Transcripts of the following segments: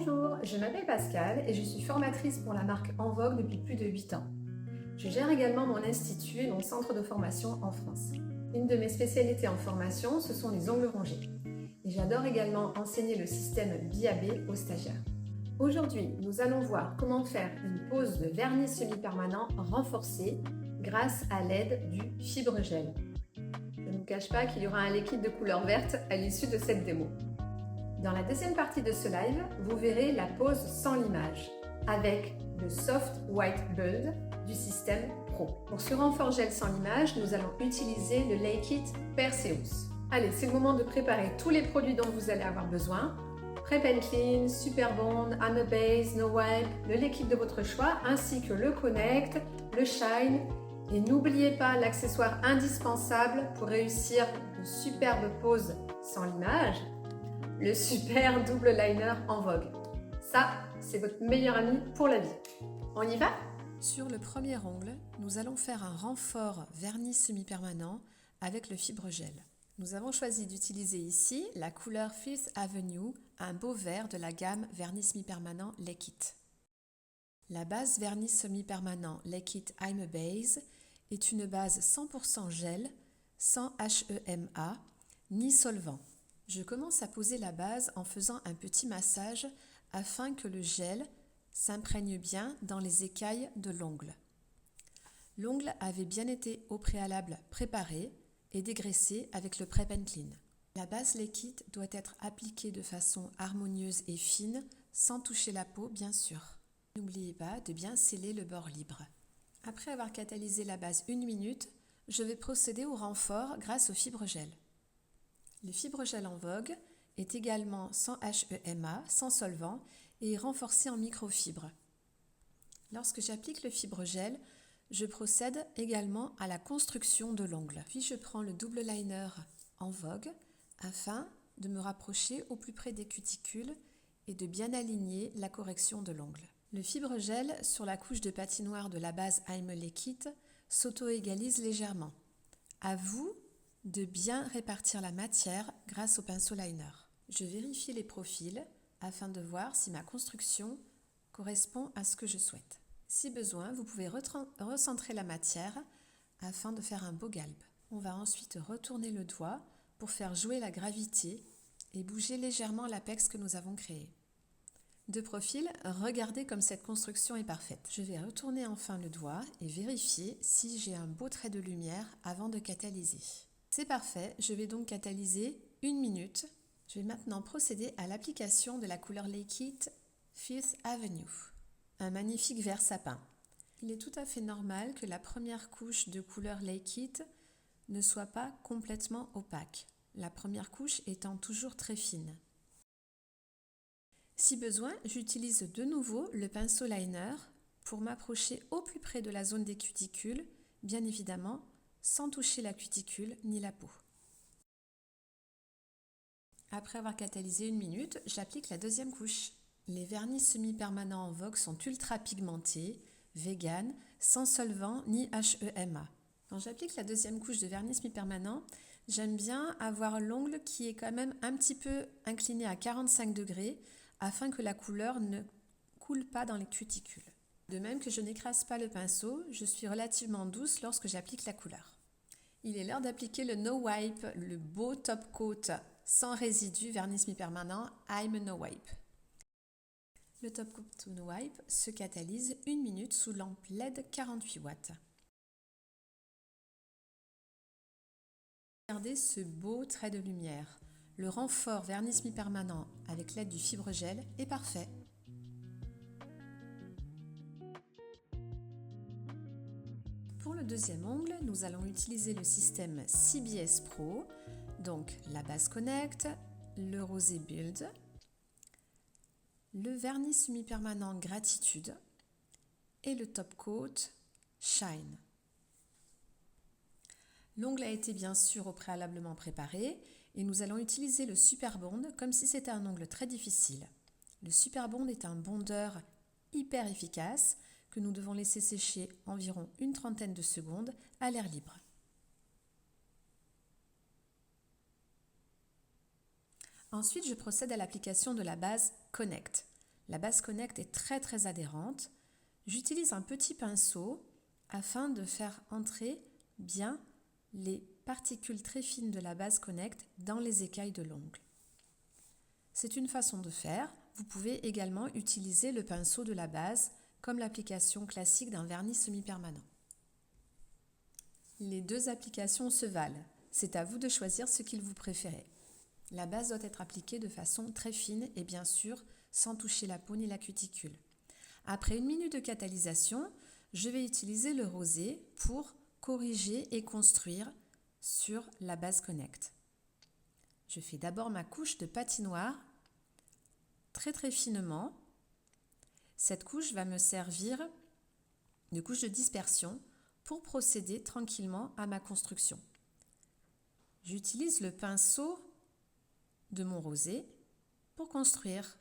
Bonjour, je m'appelle Pascal et je suis formatrice pour la marque En Vogue depuis plus de 8 ans. Je gère également mon institut et mon centre de formation en France. Une de mes spécialités en formation, ce sont les ongles rongés. Et j'adore également enseigner le système BAB aux stagiaires. Aujourd'hui, nous allons voir comment faire une pose de vernis semi-permanent renforcée grâce à l'aide du fibre gel. Je ne vous cache pas qu'il y aura un liquide de couleur verte à l'issue de cette démo. Dans la deuxième partie de ce live, vous verrez la pose sans limage avec le Soft White Build du système Pro. Pour ce renfort gel sans limage, nous allons utiliser le Lake It Perseus. Allez, c'est le moment de préparer tous les produits dont vous allez avoir besoin. Prep and Clean, Super Bond, I'm Base, No Wipe, le liquide de votre choix, ainsi que le Connect, le Shine. Et n'oubliez pas l'accessoire indispensable pour réussir de superbes poses sans limage, le super double liner En Vogue. Ça, c'est votre meilleur ami pour la vie. On y va? Sur le premier ongle, nous allons faire un renfort vernis semi-permanent avec le fibre gel. Nous avons choisi d'utiliser ici la couleur Fifth Avenue, un beau vert de la gamme vernis semi-permanent Lake It. La base vernis semi-permanent Lake It I'm Base est une base 100% gel, sans HEMA, ni solvant. Je commence à poser la base en faisant un petit massage afin que le gel s'imprègne bien dans les écailles de l'ongle. L'ongle avait bien été au préalable préparé et dégraissé avec le Prep and Clean. La base liquide doit être appliquée de façon harmonieuse et fine, sans toucher la peau bien sûr. N'oubliez pas de bien sceller le bord libre. Après avoir catalysé la base 1 minute, je vais procéder au renfort grâce au fibre gel. Le fibre gel En Vogue est également sans HEMA, sans solvant et renforcé en microfibre. Lorsque j'applique le fibre gel, je procède également à la construction de l'ongle. Puis je prends le double liner En Vogue afin de me rapprocher au plus près des cuticules et de bien aligner la correction de l'ongle. Le fibre gel sur la couche de patinoire de la base I'm Lake It s'auto-égalise légèrement. À vous de bien répartir la matière grâce au pinceau liner. Je vérifie les profils afin de voir si ma construction correspond à ce que je souhaite. Si besoin, vous pouvez recentrer la matière afin de faire un beau galbe. On va ensuite retourner le doigt pour faire jouer la gravité et bouger légèrement l'apex que nous avons créé. De profil, regardez comme cette construction est parfaite. Je vais retourner enfin le doigt et vérifier si j'ai un beau trait de lumière avant de catalyser. C'est parfait, je vais donc catalyser 1 minute. Je vais maintenant procéder à l'application de la couleur Lake It Fifth Avenue, un magnifique vert sapin. Il est tout à fait normal que la première couche de couleur Lake It ne soit pas complètement opaque, la première couche étant toujours très fine. Si besoin, j'utilise de nouveau le pinceau liner pour m'approcher au plus près de la zone des cuticules, bien évidemment, sans toucher la cuticule ni la peau. Après avoir catalysé 1 minute, j'applique la deuxième couche. Les vernis semi-permanents En Vogue sont ultra pigmentés, vegan, sans solvant ni HEMA. Quand j'applique la deuxième couche de vernis semi-permanent, j'aime bien avoir l'ongle qui est quand même un petit peu incliné à 45 degrés afin que la couleur ne coule pas dans les cuticules. De même que je n'écrase pas le pinceau, je suis relativement douce lorsque j'applique la couleur. Il est l'heure d'appliquer le No Wipe, le beau top coat sans résidus vernis semi-permanent I'm No Wipe. Le top coat No Wipe se catalyse 1 minute sous lampe LED 48 watts. Regardez ce beau trait de lumière. Le renfort vernis semi-permanent avec l'aide du fibre gel est parfait. Pour le deuxième ongle, nous allons utiliser le système CBS Pro, donc la base Connect, le rosé Build, le vernis semi-permanent Gratitude et le top coat Shine. L'ongle a été bien sûr au préalablement préparé et nous allons utiliser le Super Bond comme si c'était un ongle très difficile. Le Super Bond est un bondeur hyper efficace que nous devons laisser sécher environ une trentaine de secondes à l'air libre. Ensuite, je procède à l'application de la base Connect. La base Connect est très adhérente. J'utilise un petit pinceau afin de faire entrer bien les particules très fines de la base Connect dans les écailles de l'ongle. C'est une façon de faire. Vous pouvez également utiliser le pinceau de la base comme l'application classique d'un vernis semi-permanent. Les deux applications se valent. C'est à vous de choisir ce qu'il vous préférez. La base doit être appliquée de façon très fine et bien sûr sans toucher la peau ni la cuticule. Après 1 minute de catalysation, je vais utiliser le rosé pour corriger et construire sur la base Connect. Je fais d'abord ma couche de patinoire très finement. Cette couche va me servir de couche de dispersion pour procéder tranquillement à ma construction. J'utilise le pinceau de mon rosé pour construire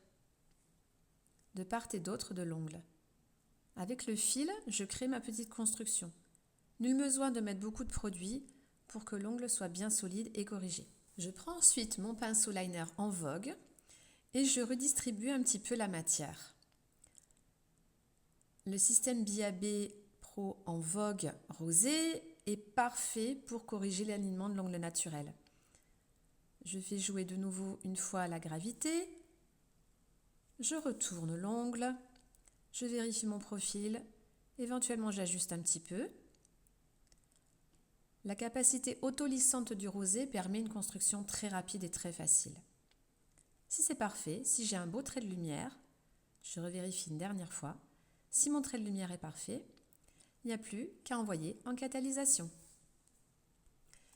de part et d'autre de l'ongle. Avec le fil, je crée ma petite construction. Nul besoin de mettre beaucoup de produit pour que l'ongle soit bien solide et corrigé. Je prends ensuite mon pinceau liner en vogue et je redistribue un petit peu la matière. Le système BAB Pro en vogue rosé est parfait pour corriger l'alignement de l'ongle naturel. Je fais jouer de nouveau une fois la gravité. Je retourne l'ongle. Je vérifie mon profil. Éventuellement, j'ajuste un petit peu. La capacité auto-lissante du rosé permet une construction très rapide et très facile. Si c'est parfait, si j'ai un beau trait de lumière, je revérifie une dernière fois. Si mon trait de lumière est parfait, il n'y a plus qu'à envoyer en catalysation.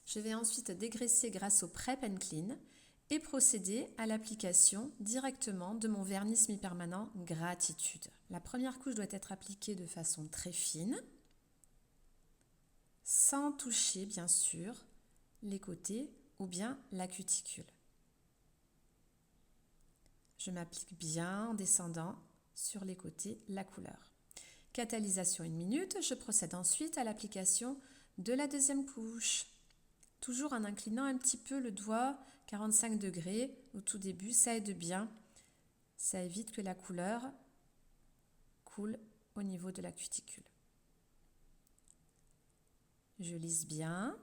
Je vais ensuite dégraisser grâce au Prep and Clean et procéder à l'application directement de mon vernis semi-permanent Gratitude. La première couche doit être appliquée de façon très fine, sans toucher bien sûr les côtés ou bien la cuticule. Je m'applique bien en descendant sur les côtés la couleur. Catalysation 1 minute, je procède ensuite à l'application de la deuxième couche. Toujours en inclinant un petit peu le doigt, 45 degrés au tout début, ça aide bien. Ça évite que la couleur coule au niveau de la cuticule. Je lisse bien.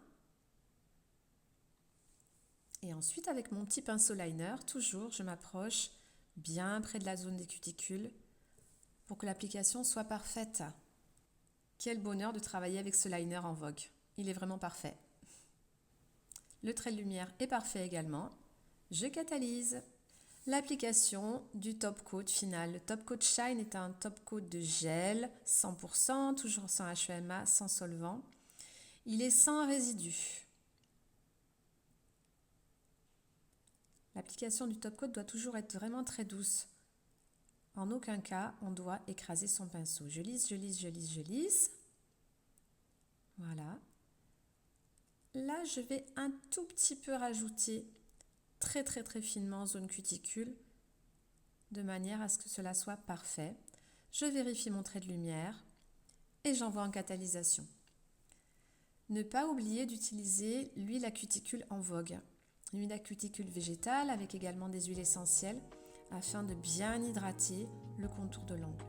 Et ensuite, avec mon petit pinceau liner, toujours, je m'approche bien près de la zone des cuticules pour que l'application soit parfaite. Quel bonheur de travailler avec ce liner en vogue. Il est vraiment parfait. Le trait de lumière est parfait également. Je catalyse. L'application du top coat final. Le top coat Shine est un top coat de gel 100%, toujours sans HEMA, sans solvant. Il est sans résidus. L'application du top coat doit toujours être vraiment très douce. En aucun cas, on doit écraser son pinceau. Je lisse, je lisse, je lisse, je lisse. Voilà. Là, je vais un tout petit peu rajouter très finement en zone cuticule, de manière à ce que cela soit parfait. Je vérifie mon trait de lumière et j'envoie en catalysation. Ne pas oublier d'utiliser l'huile à cuticule en vogue. L'huile à cuticule végétale avec également des huiles essentielles afin de bien hydrater le contour de l'ongle.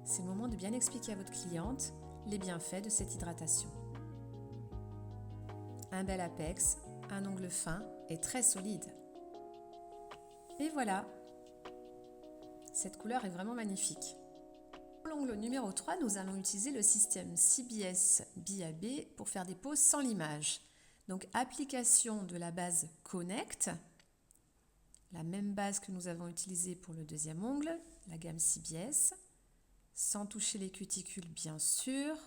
C'est le moment de bien expliquer à votre cliente les bienfaits de cette hydratation. Un bel apex, un ongle fin et très solide. Et voilà, cette couleur est vraiment magnifique. Pour l'ongle numéro 3, nous allons utiliser le système CBS BAB pour faire des poses sans limage. Donc application de la base Connect, la même base que nous avons utilisée pour le deuxième ongle, la gamme CBS, sans toucher les cuticules bien sûr.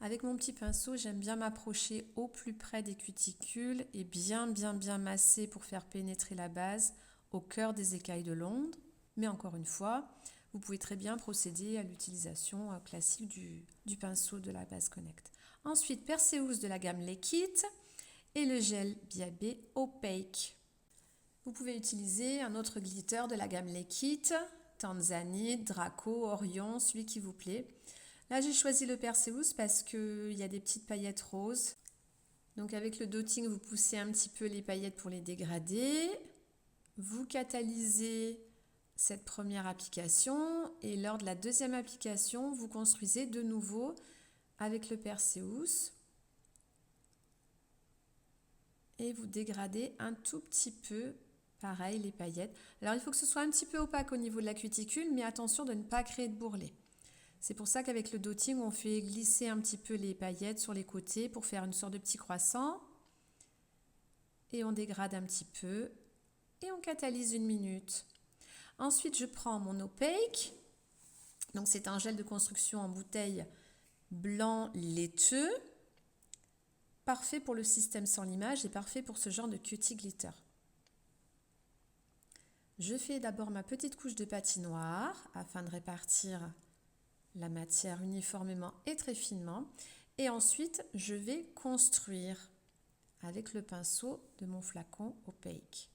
Avec mon petit pinceau, j'aime bien m'approcher au plus près des cuticules et bien masser pour faire pénétrer la base au cœur des écailles de l'ongle. Mais encore une fois, vous pouvez très bien procéder à l'utilisation classique du pinceau de la base Connect. Ensuite, Perseus de la gamme Liquid et le gel BAB Opaque. Vous pouvez utiliser un autre glitter de la gamme Liquid, Tanzanite, Draco, Orion, celui qui vous plaît. Là, j'ai choisi le Perseus parce qu'il y a des petites paillettes roses. Donc avec le dotting, vous poussez un petit peu les paillettes pour les dégrader. Vous catalysez cette première application et lors de la deuxième application, vous construisez de nouveau avec le Perseus et vous dégradez un tout petit peu, pareil, les paillettes. Alors, il faut que ce soit un petit peu opaque au niveau de la cuticule, mais attention de ne pas créer de bourrelet. C'est pour ça qu'avec le dotting, on fait glisser un petit peu les paillettes sur les côtés pour faire une sorte de petit croissant. Et on dégrade un petit peu et on catalyse 1 minute. Ensuite, je prends mon opaque. Donc, c'est un gel de construction en bouteille blanc laiteux. Parfait pour le système sans limage et parfait pour ce genre de cutie glitter. Je fais d'abord ma petite couche de patinoire afin de répartir la matière uniformément et très finement. Et ensuite, je vais construire avec le pinceau de mon flacon opaque.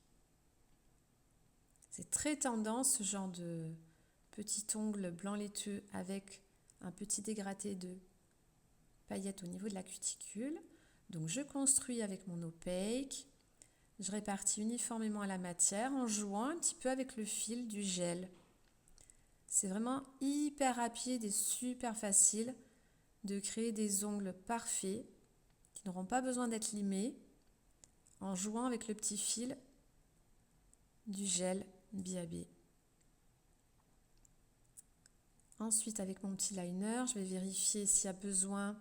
C'est très tendance ce genre de petit ongle blanc laiteux avec un petit dégradé de paillettes au niveau de la cuticule. Donc je construis avec mon opaque, je répartis uniformément la matière en jouant un petit peu avec le fil du gel. C'est vraiment hyper rapide et super facile de créer des ongles parfaits qui n'auront pas besoin d'être limés en jouant avec le petit fil du gel BAB. Ensuite, avec mon petit liner, je vais vérifier s'il y a besoin.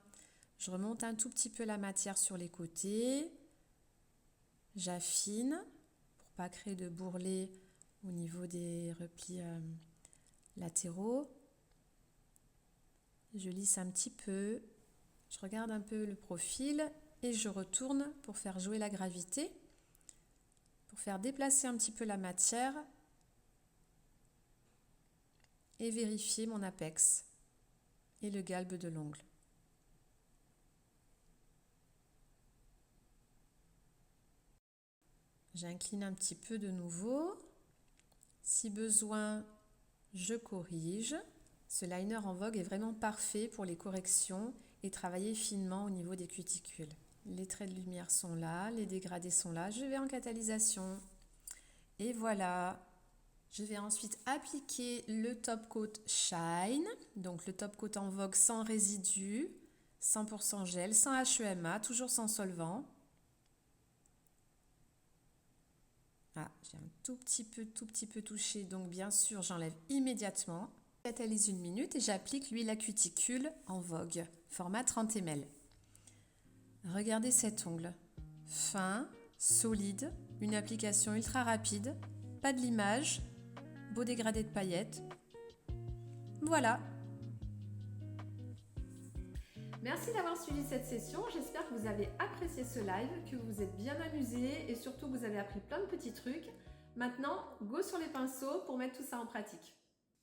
Je remonte un tout petit peu la matière sur les côtés. J'affine pour ne pas créer de bourrelet au niveau des replis latéraux. Je lisse un petit peu. Je regarde un peu le profil et je retourne pour faire jouer la gravité, pour faire déplacer un petit peu la matière et vérifier mon apex et le galbe de l'ongle. J'incline un petit peu de nouveau. Si besoin, je corrige. Ce liner en Vogue est vraiment parfait pour les corrections et travailler finement au niveau des cuticules. Les traits de lumière sont là, les dégradés sont là. Je vais en catalysation. Et voilà. Je vais ensuite appliquer le top coat Shine. Donc le top coat en Vogue sans résidus, 100% gel, sans HEMA, toujours sans solvant. Ah, j'ai un tout petit peu touché, donc bien sûr j'enlève immédiatement. Je catalyse 1 minute et j'applique l'huile à cuticule en Vogue, format 30 ml. Regardez cet ongle, fin, solide, une application ultra rapide, pas de limage, beau dégradé de paillettes. Voilà. Merci d'avoir suivi cette session, j'espère que vous avez apprécié ce live, que vous vous êtes bien amusés et surtout que vous avez appris plein de petits trucs. Maintenant, go sur les pinceaux pour mettre tout ça en pratique.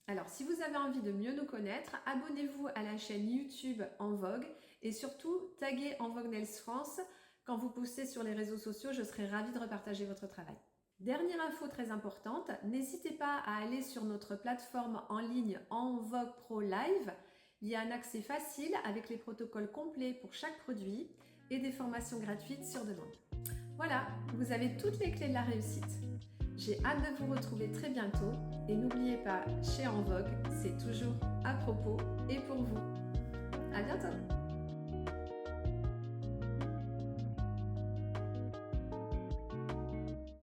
Alors, si vous avez envie de mieux nous connaître, abonnez-vous à la chaîne YouTube En Vogue et surtout, taguez En Vogue Nails France. Quand vous postez sur les réseaux sociaux, je serai ravie de repartager votre travail. Dernière info très importante, n'hésitez pas à aller sur notre plateforme en ligne En Vogue Pro Live. Il y a un accès facile avec les protocoles complets pour chaque produit et des formations gratuites sur demande. Voilà, vous avez toutes les clés de la réussite. J'ai hâte de vous retrouver très bientôt et n'oubliez pas, chez En Vogue, c'est toujours à propos et pour vous. À bientôt!